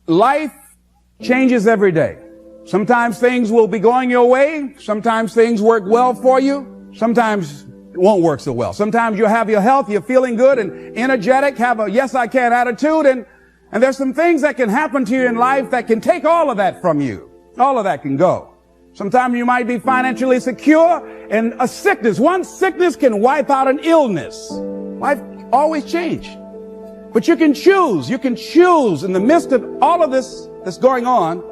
Life changes every day. Sometimes things will be going your way. Sometimes things work well for you. Sometimes it won't work so well. Sometimes you'll have your health, you're feeling good and energetic, have a yes I can attitude, and there's some things that can happen to you in life that can take all of that from you. All of that can go. Sometimes you might be financially secure, and a sickness, one sickness can wipe out an illness. Life always changes. But you can choose in the midst of all of this that's going on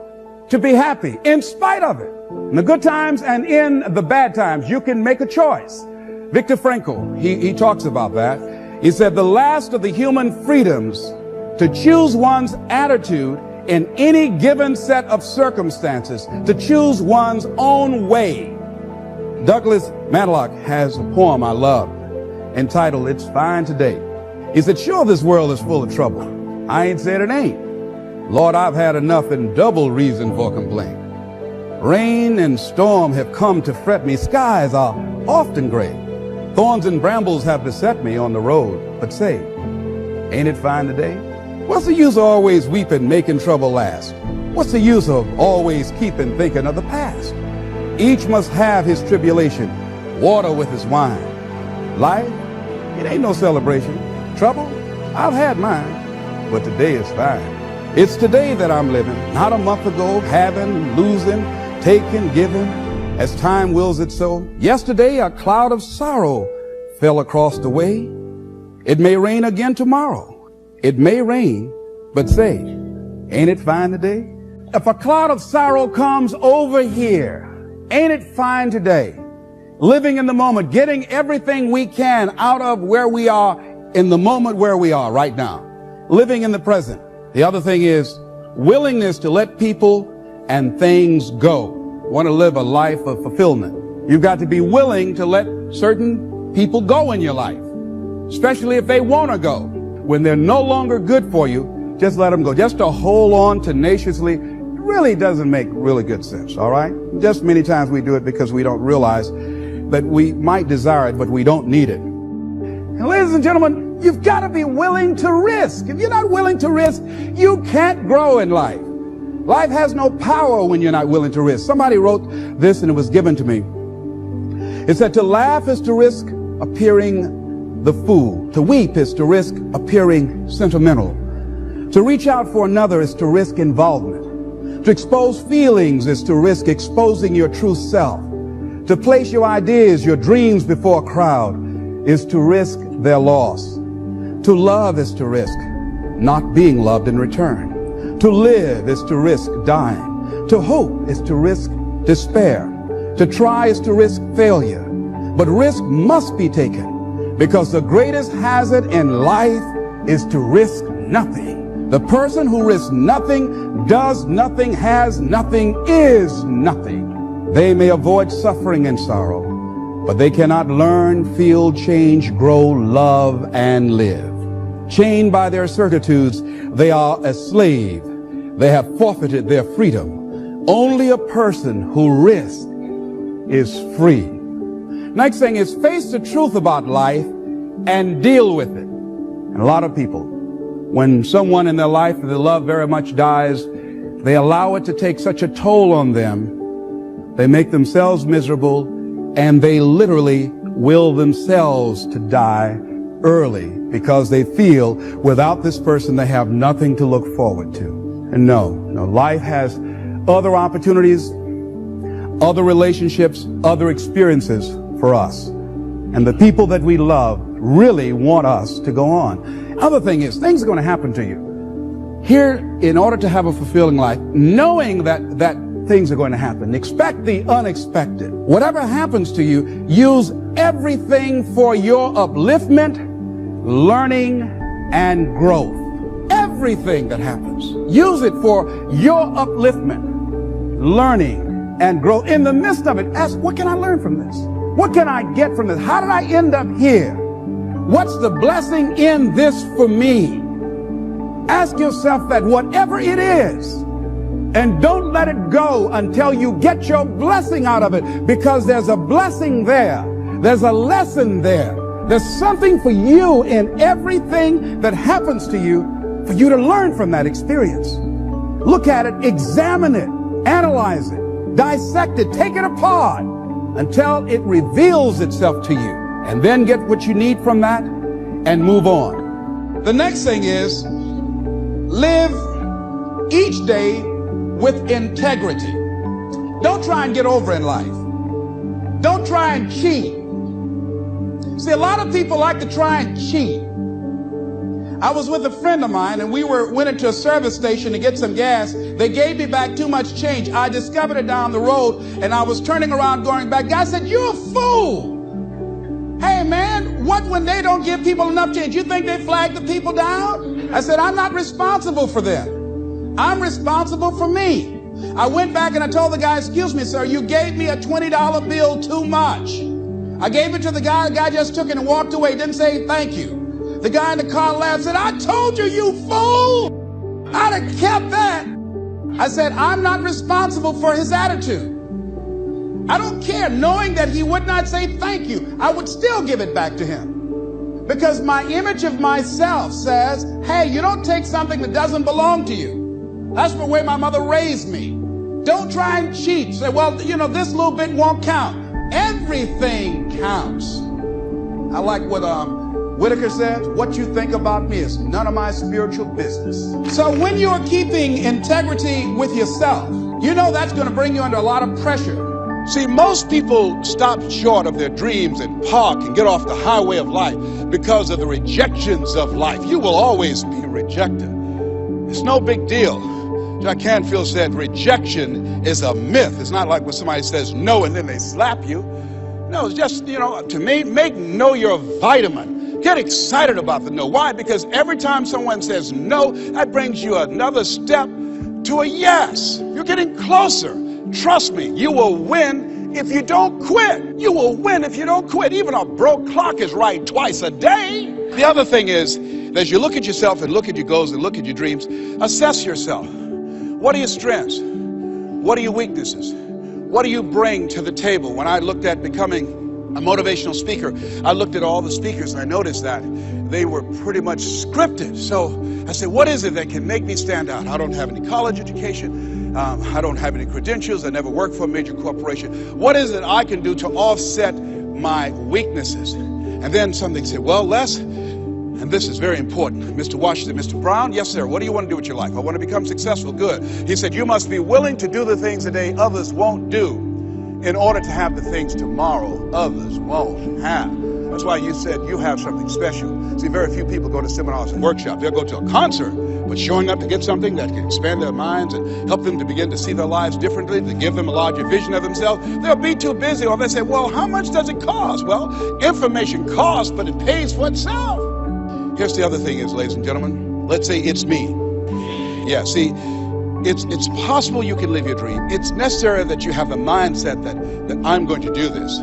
to be happy in spite of it. In the good times and in the bad times, you can make a choice. Viktor Frankl, he talks about that. He said the last of the human freedoms to choose one's attitude in any given set of circumstances, to choose one's own way. Douglas Matlock has a poem I love entitled It's Fine Today. He said, sure, this world is full of trouble. I ain't said it ain't. Lord, I've had enough and double reason for complaint. Rain and storm have come to fret me. Skies are often gray. Thorns and brambles have beset me on the road. But say, ain't it fine today? What's the use of always weeping, making trouble last? What's the use of always keeping thinking of the past? Each must have his tribulation, water with his wine. Life, it ain't no celebration. Trouble, I've had mine, but today is fine. It's today that I'm living, not a month ago, having, losing, taking, giving, as time wills it so. Yesterday, a cloud of sorrow fell across the way. It may rain again tomorrow. It may rain, but say, ain't it fine today? If a cloud of sorrow comes over here, ain't it fine today? Living in the moment, getting everything we can out of where we are in the moment where we are right now. Living in the present. The other thing is willingness to let people and things go. Want to live a life of fulfillment. You've got to be willing to let certain people go in your life, especially if they want to go. When they're no longer good for you, just let them go. Just to hold on tenaciously really doesn't make really good sense, all right? Just many times we do it because we don't realize that we might desire it, but we don't need it. And ladies and gentlemen, you've got to be willing to risk. If you're not willing to risk, you can't grow in life. Life has no power when you're not willing to risk. Somebody wrote this and it was given to me. It said, to laugh is to risk appearing the fool. To weep is to risk appearing sentimental. To reach out for another is to risk involvement. To expose feelings is to risk exposing your true self. To place your ideas, your dreams before a crowd is to risk their loss. To love is to risk not being loved in return. To live is to risk dying. To hope is to risk despair. To try is to risk failure. But risk must be taken, because the greatest hazard in life is to risk nothing. The person who risks nothing, does nothing, has nothing, is nothing. They may avoid suffering and sorrow, but they cannot learn, feel, change, grow, love, and live. Chained by their certitudes, they are a slave. They have forfeited their freedom. Only a person who risks is free. Next thing is face the truth about life and deal with it. And a lot of people, when someone in their life that they love very much dies, they allow it to take such a toll on them. They make themselves miserable, and they literally will themselves to die early because they feel without this person they have nothing to look forward to. And no, life has other opportunities, other relationships, other experiences for us. And the people that we love really want us to go on. Other thing is, things are going to happen to you. Here, in order to have a fulfilling life, knowing that things are going to happen, expect the unexpected. Whatever happens to you, use everything for your upliftment, learning, and growth. Everything that happens, use it for your upliftment, learning, and growth. In the midst of it, ask, what can I learn from this? What can I get from this? How did I end up here? What's the blessing in this for me? Ask yourself that, whatever it is, and don't let it go until you get your blessing out of it, because there's a blessing there. There's a lesson there. There's something for you in everything that happens to you, for you to learn from that experience. Look at it, examine it, analyze it, dissect it, take it apart until it reveals itself to you. And then get what you need from that and move on. The next thing is live each day with integrity. Don't try and get over in life. Don't try and cheat. See, a lot of people like to try and cheat. I was with a friend of mine and we went into a service station to get some gas. They gave me back too much change. I discovered it down the road and I was turning around going back. Guy said, "You're a fool." Hey man, what when they don't give people enough change? You think they flag the people down? I said, "I'm not responsible for them. I'm responsible for me." I went back and I told the guy, "Excuse me, sir, you gave me a $20 bill too much." I gave it to the guy just took it and walked away, didn't say thank you. The guy in the car laughed, said, "I told you, you fool. I'd have kept that." I said, "I'm not responsible for his attitude. I don't care." Knowing that he would not say thank you, I would still give it back to him. Because my image of myself says, hey, you don't take something that doesn't belong to you. That's the way my mother raised me. Don't try and cheat. Say, well, you know, this little bit won't count. Everything counts. I like what Whitaker says, "What you think about me is none of my spiritual business." So when you're keeping integrity with yourself, you know that's going to bring you under a lot of pressure. See, most people stop short of their dreams and park and get off the highway of life because of the rejections of life. You will always be rejected. It's no big deal. Jack Canfield said rejection is a myth. It's not like when somebody says no and then they slap you. No, it's just, you know, to me, make no your vitamin. Get excited about the no. Why? Because every time someone says no, that brings you another step to a yes. You're getting closer. Trust me, you will win if you don't quit. You will win if you don't quit. Even a broke clock is right twice a day. The other thing is, as you look at yourself and look at your goals and look at your dreams, assess yourself. What are your strengths? What are your weaknesses? What do you bring to the table? When I looked at becoming a motivational speaker, I looked at all the speakers and I noticed that they were pretty much scripted. So I said, what is it that can make me stand out? I don't have any college education. I don't have any credentials. I never worked for a major corporation. What is it I can do to offset my weaknesses? And then something said, well, Les, and this is very important, Mr. Washington, Mr. Brown, yes, sir, what do you want to do with your life? I want to become successful. Good. He said, you must be willing to do the things today others won't do in order to have the things tomorrow others won't have. That's why you said you have something special. See, very few people go to seminars and workshops. They'll go to a concert, but showing up to get something that can expand their minds and help them to begin to see their lives differently, to give them a larger vision of themselves, they'll be too busy. Or they say, well, how much does it cost? Well, information costs, but it pays for itself. Here's the other thing is, ladies and gentlemen, let's say it's me. Yeah, see, it's possible you can live your dream. It's necessary that you have the mindset that I'm going to do this.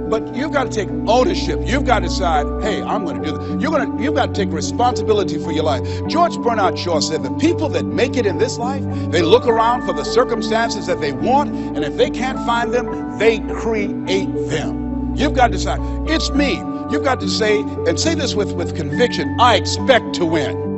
But you've got to take ownership. You've got to decide, hey, I'm going to do this. You've got to take responsibility for your life. George Bernard Shaw said the people that make it in this life, they look around for the circumstances that they want, and if they can't find them, they create them. You've got to decide, it's me. You've got to say, and say this with conviction, I expect to win.